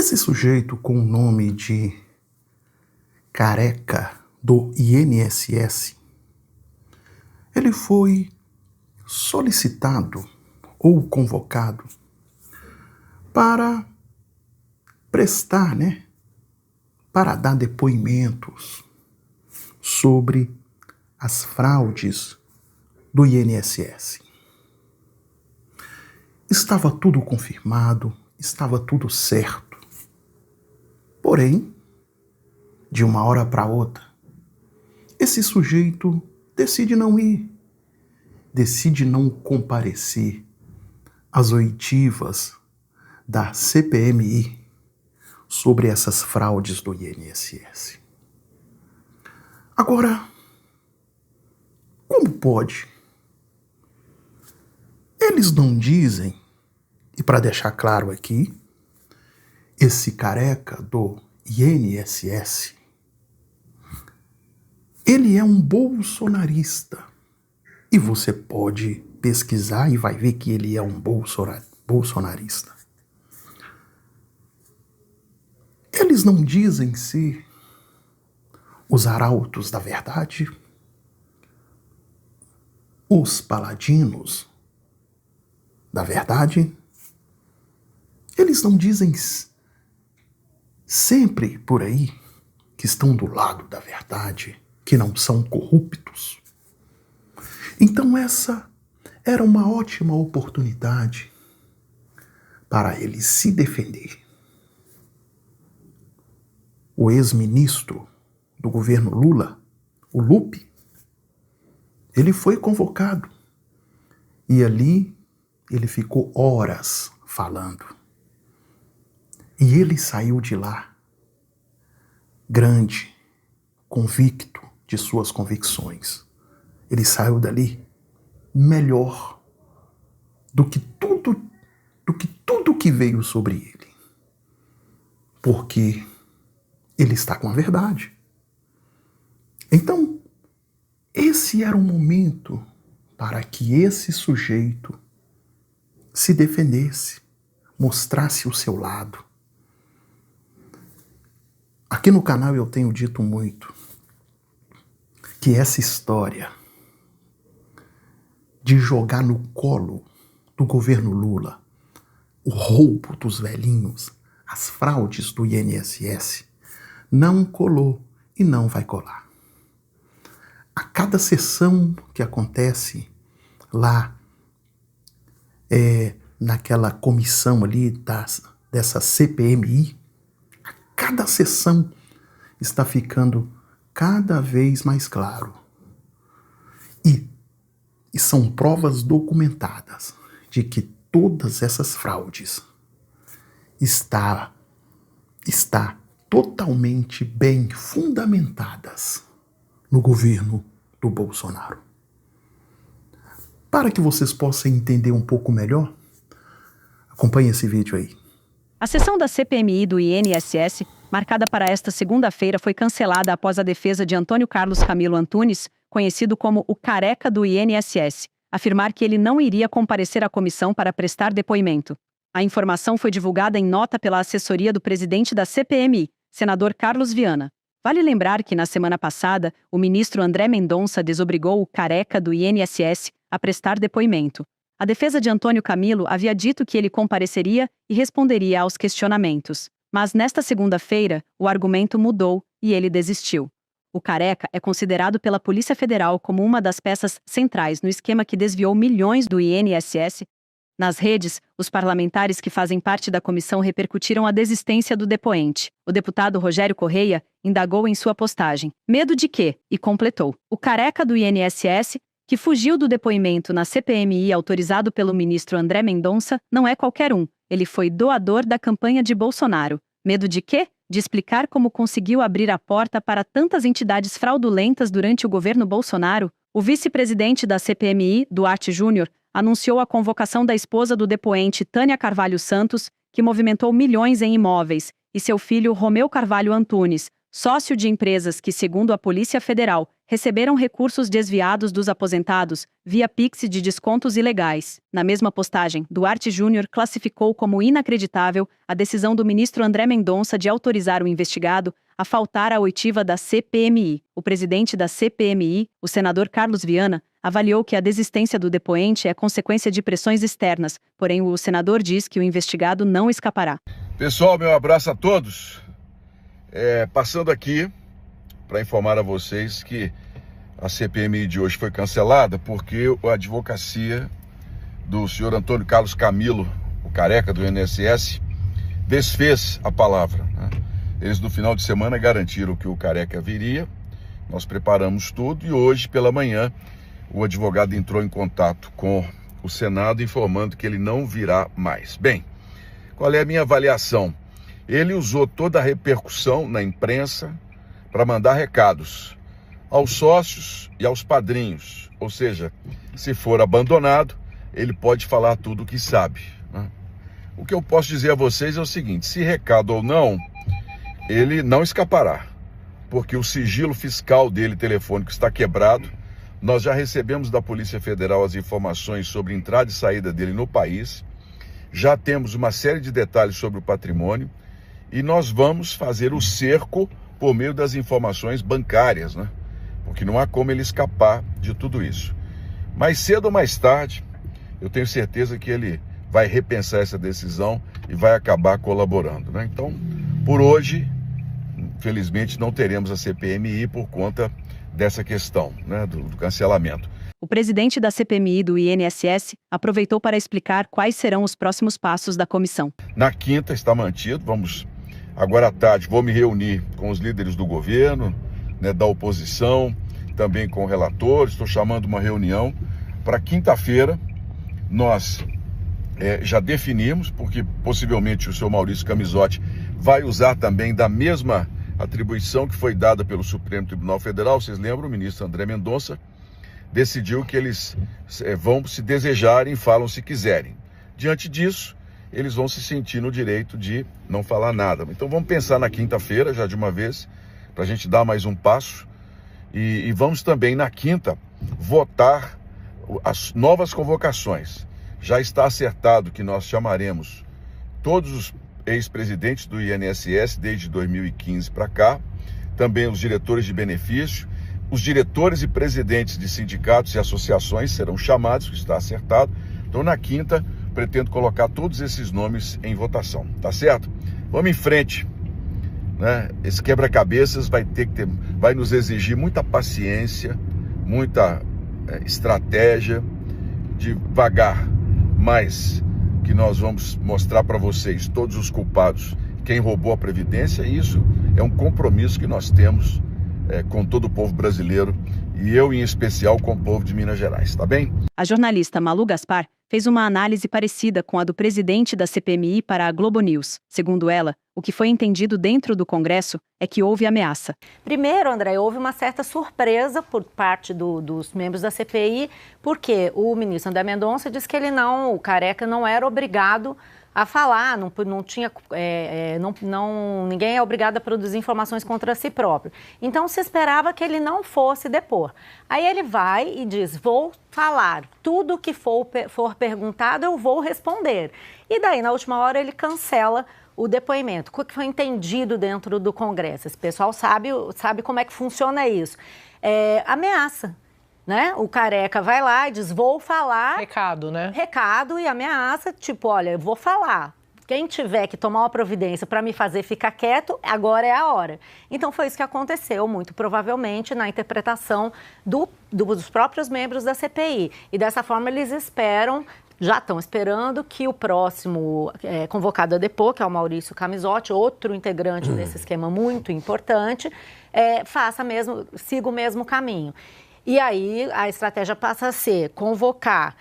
Esse sujeito com o nome de Careca do INSS, ele foi solicitado ou convocado para prestar, para dar depoimentos sobre as fraudes do INSS. Estava tudo confirmado, estava tudo certo. Porém, de uma hora para outra, esse sujeito decide não ir, decide não comparecer às oitivas da CPMI sobre essas fraudes do INSS. Agora, como pode? Eles não dizem, e para deixar claro aqui, esse careca do INSS, ele é um bolsonarista. E você pode pesquisar e vai ver que ele é um bolsonarista. Eles não dizem ser os arautos da verdade, os paladinos da verdade. Eles não dizem sempre por aí que estão do lado da verdade, que não são corruptos. Então essa era uma ótima oportunidade para ele se defender. O ex-ministro do governo Lula, o Lupe, ele foi convocado e ali ele ficou horas falando. E ele saiu de lá grande, convicto de suas convicções. Ele saiu dali melhor do que tudo que veio sobre ele. Porque ele está com a verdade. Então, esse era o momento para que esse sujeito se defendesse, mostrasse o seu lado. Aqui no canal eu tenho dito muito que essa história de jogar no colo do governo Lula o roubo dos velhinhos, as fraudes do INSS, não colou e não vai colar. A cada sessão que acontece lá, naquela comissão ali dessa CPMI, cada sessão está ficando cada vez mais claro. E são provas documentadas de que todas essas fraudes está totalmente bem fundamentadas no governo do Bolsonaro. Para que vocês possam entender um pouco melhor, acompanhe esse vídeo aí. A sessão da CPMI do INSS, marcada para esta segunda-feira, foi cancelada após a defesa de Antônio Carlos Camilo Antunes, conhecido como o Careca do INSS, afirmar que ele não iria comparecer à comissão para prestar depoimento. A informação foi divulgada em nota pela assessoria do presidente da CPMI, senador Carlos Viana. Vale lembrar que, na semana passada, o ministro André Mendonça desobrigou o Careca do INSS a prestar depoimento. A defesa de Antônio Camilo havia dito que ele compareceria e responderia aos questionamentos. Mas nesta segunda-feira, o argumento mudou e ele desistiu. O Careca é considerado pela Polícia Federal como uma das peças centrais no esquema que desviou milhões do INSS. Nas redes, os parlamentares que fazem parte da comissão repercutiram a desistência do depoente. O deputado Rogério Correia indagou em sua postagem: medo de quê? E completou: o Careca do INSS, que fugiu do depoimento na CPMI autorizado pelo ministro André Mendonça, não é qualquer um. Ele foi doador da campanha de Bolsonaro. Medo de quê? De explicar como conseguiu abrir a porta para tantas entidades fraudulentas durante o governo Bolsonaro. O vice-presidente da CPMI, Duarte Júnior, anunciou a convocação da esposa do depoente Tânia Carvalho Santos, que movimentou milhões em imóveis, e seu filho Romeu Carvalho Antunes, sócio de empresas que, segundo a Polícia Federal, receberam recursos desviados dos aposentados via Pix de descontos ilegais. Na mesma postagem, Duarte Júnior classificou como inacreditável a decisão do ministro André Mendonça de autorizar o investigado a faltar à oitiva da CPMI. O presidente da CPMI, o senador Carlos Viana, avaliou que a desistência do depoente é consequência de pressões externas, porém o senador diz que o investigado não escapará. Pessoal, meu abraço a todos. Passando aqui para informar a vocês que a CPMI de hoje foi cancelada porque a advocacia do senhor Antônio Carlos Camilo, o careca do INSS, desfez a palavra, né? Eles no final de semana garantiram que o careca viria, nós preparamos tudo e hoje pela manhã o advogado entrou em contato com o Senado informando que ele não virá mais. Bem, qual é a minha avaliação? Ele usou toda a repercussão na imprensa para mandar recados aos sócios e aos padrinhos. Ou seja, se for abandonado, ele pode falar tudo o que sabe, né? O que eu posso dizer a vocês é o seguinte: se recado ou não, ele não escapará, porque o sigilo fiscal dele, telefônico, está quebrado. Nós já recebemos da Polícia Federal as informações sobre entrada e saída dele no país. Já temos uma série de detalhes sobre o patrimônio e nós vamos fazer o cerco por meio das informações bancárias, né? Porque não há como ele escapar de tudo isso. Mais cedo ou mais tarde, eu tenho certeza que ele vai repensar essa decisão e vai acabar colaborando, né? Então, por hoje, infelizmente, não teremos a CPMI por conta dessa questão, né, do cancelamento. O presidente da CPMI do INSS aproveitou para explicar quais serão os próximos passos da comissão. Na quinta está mantido, agora à tarde vou me reunir com os líderes do governo, né, da oposição, também com relatores, estou chamando uma reunião para quinta-feira. Nós já definimos, porque possivelmente o senhor Maurício Camizotti vai usar também da mesma atribuição que foi dada pelo Supremo Tribunal Federal. Vocês lembram, o ministro André Mendonça decidiu que eles vão, se desejarem, falam se quiserem. Diante disso, eles vão se sentir no direito de não falar nada. Então vamos pensar na quinta-feira, já de uma vez, para a gente dar mais um passo. E vamos também, na quinta, votar as novas convocações. Já está acertado que nós chamaremos todos os ex-presidentes do INSS desde 2015 para cá, também os diretores de benefício, os diretores e presidentes de sindicatos e associações serão chamados, que está acertado. Então, na quinta, pretendo colocar todos esses nomes em votação, tá certo? Vamos em frente, né? Esse quebra-cabeças vai nos exigir muita paciência, muita estratégia, devagar, mas que nós vamos mostrar para vocês todos os culpados, quem roubou a Previdência, e isso é um compromisso que nós temos com todo o povo brasileiro e eu, em especial, com o povo de Minas Gerais, tá bem? A jornalista Malu Gaspar fez uma análise parecida com a do presidente da CPMI para a Globo News. Segundo ela, o que foi entendido dentro do Congresso é que houve ameaça. Primeiro, André, houve uma certa surpresa por parte dos membros da CPI, porque o ministro André Mendonça disse que o careca não era obrigado a falar, ninguém é obrigado a produzir informações contra si próprio. Então, se esperava que ele não fosse depor. Aí ele vai e diz, vou falar, tudo que for perguntado eu vou responder. E daí, na última hora, ele cancela o depoimento. O que foi entendido dentro do Congresso? Esse pessoal sabe como é que funciona isso. Ameaça. Né? O careca vai lá e diz, vou falar. Recado, né? Recado e ameaça, tipo, olha, eu vou falar. Quem tiver que tomar uma providência para me fazer ficar quieto, agora é a hora. Então foi isso que aconteceu, muito provavelmente, na interpretação dos próprios membros da CPI. E dessa forma eles já estão esperando que o próximo convocado a depor, que é o Maurício Camizotti, outro integrante desse esquema muito importante, siga o mesmo caminho. E aí a estratégia passa a ser convocar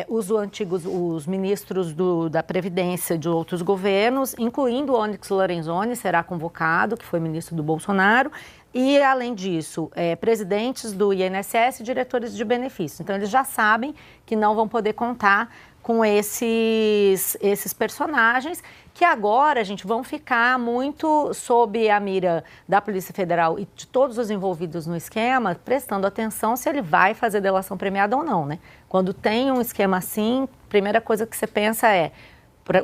os ministros da Previdência de outros governos, incluindo o Onyx Lorenzoni, será convocado, que foi ministro do Bolsonaro, e, além disso, presidentes do INSS e diretores de benefícios. Então, eles já sabem que não vão poder contar com esses personagens que agora, gente, vão ficar muito sob a mira da Polícia Federal e de todos os envolvidos no esquema, prestando atenção se ele vai fazer delação premiada ou não, né? Quando tem um esquema assim, a primeira coisa que você pensa é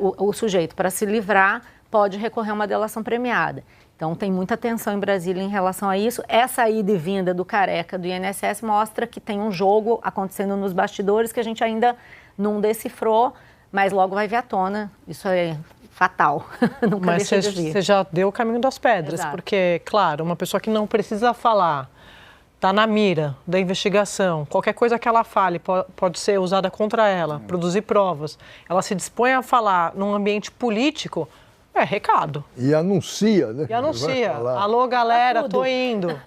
o sujeito, para se livrar, pode recorrer a uma delação premiada. Então, tem muita tensão em Brasília em relação a isso. Essa ida e vinda do Careca do INSS mostra que tem um jogo acontecendo nos bastidores que a gente ainda não decifrou, mas logo vai vir à tona. Isso é fatal. Nunca mas deixa de vir. Você já deu o caminho das pedras, Exato. porque, claro, uma pessoa que não precisa falar, está na mira da investigação, qualquer coisa que ela fale pode ser usada contra ela, produzir provas. Ela se dispõe a falar num ambiente político, é recado. E anuncia, né? E anuncia. Vai falar. Alô, galera, Tudo. tô indo.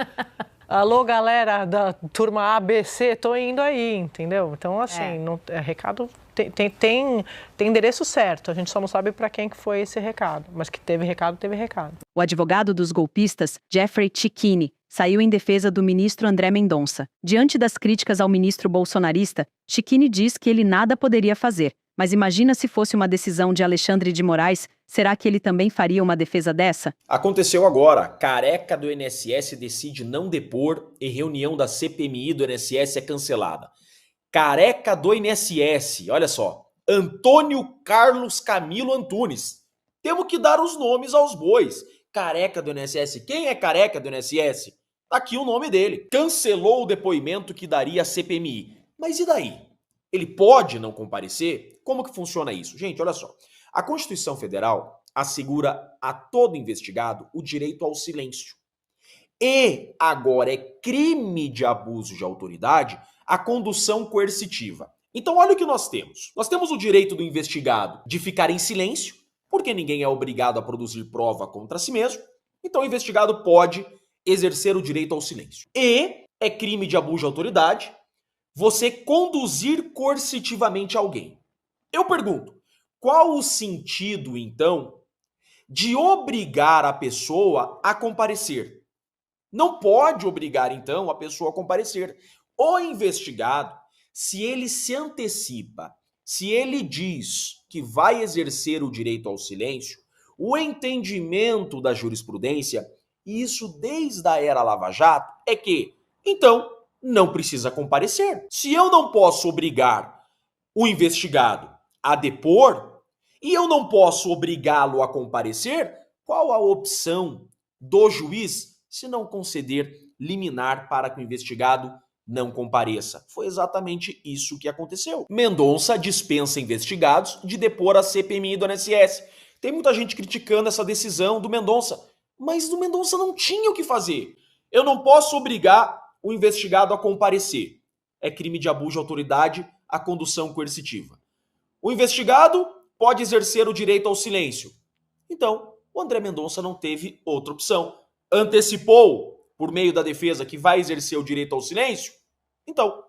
Alô, galera da turma ABC, tô indo aí, entendeu? Então, assim, não, recado tem endereço certo. A gente só não sabe para quem que foi esse recado. Mas que teve recado, teve recado. O advogado dos golpistas, Jeffrey Cicchini, saiu em defesa do ministro André Mendonça. Diante das críticas ao ministro bolsonarista, Cicchini diz que ele nada poderia fazer. Mas imagina se fosse uma decisão de Alexandre de Moraes, será que ele também faria uma defesa dessa? Aconteceu agora. Careca do INSS decide não depor e reunião da CPMI do INSS é cancelada. Careca do INSS, olha só. Antônio Carlos Camilo Antunes. Temos que dar os nomes aos bois. Careca do INSS. Quem é careca do INSS? Tá aqui o nome dele. Cancelou o depoimento que daria a CPMI. Mas e daí? Ele pode não comparecer? Como que funciona isso? Gente, olha só. A Constituição Federal assegura a todo investigado o direito ao silêncio. E agora é crime de abuso de autoridade a condução coercitiva. Então olha o que nós temos. Nós temos o direito do investigado de ficar em silêncio, porque ninguém é obrigado a produzir prova contra si mesmo. Então o investigado pode exercer o direito ao silêncio. E é crime de abuso de autoridade você conduzir coercitivamente alguém. Eu pergunto, qual o sentido, então, de obrigar a pessoa a comparecer? Não pode obrigar, então, a pessoa a comparecer. O investigado, se ele se antecipa, se ele diz que vai exercer o direito ao silêncio, o entendimento da jurisprudência, e isso desde a era Lava Jato, é que, então, não precisa comparecer. Se eu não posso obrigar o investigado a depor e eu não posso obrigá-lo a comparecer, qual a opção do juiz se não conceder liminar para que o investigado não compareça? Foi exatamente isso que aconteceu. Mendonça dispensa investigados de depor a CPMI do INSS. Tem muita gente criticando essa decisão do Mendonça, mas o Mendonça não tinha o que fazer. Eu não posso obrigar o investigado a comparecer. É crime de abuso de autoridade a condução coercitiva. O investigado pode exercer o direito ao silêncio. Então, o André Mendonça não teve outra opção. Antecipou, por meio da defesa, que vai exercer o direito ao silêncio. Então,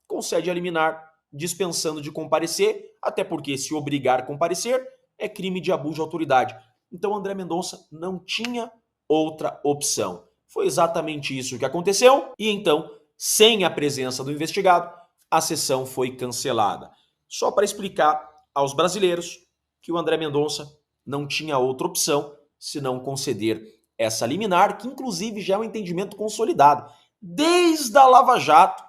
concede a liminar, dispensando de comparecer, até porque se obrigar a comparecer é crime de abuso de autoridade. Então, André Mendonça não tinha outra opção. Foi exatamente isso que aconteceu e então, sem a presença do investigado, a sessão foi cancelada. Só para explicar aos brasileiros que o André Mendonça não tinha outra opção senão conceder essa liminar, que inclusive já é um entendimento consolidado. Desde a Lava Jato,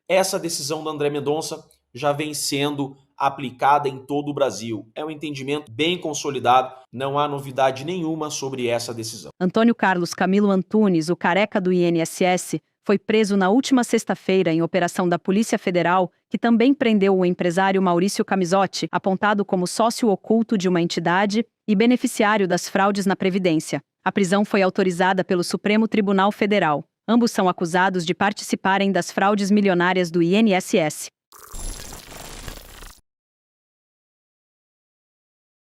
essa decisão do André Mendonça já vem sendo aplicada em todo o Brasil. É um entendimento bem consolidado, não há novidade nenhuma sobre essa decisão. Antônio Carlos Camilo Antunes, o careca do INSS, foi preso na última sexta-feira em operação da Polícia Federal, que também prendeu o empresário Maurício Camisotti, apontado como sócio oculto de uma entidade e beneficiário das fraudes na Previdência. A prisão foi autorizada pelo Supremo Tribunal Federal. Ambos são acusados de participarem das fraudes milionárias do INSS.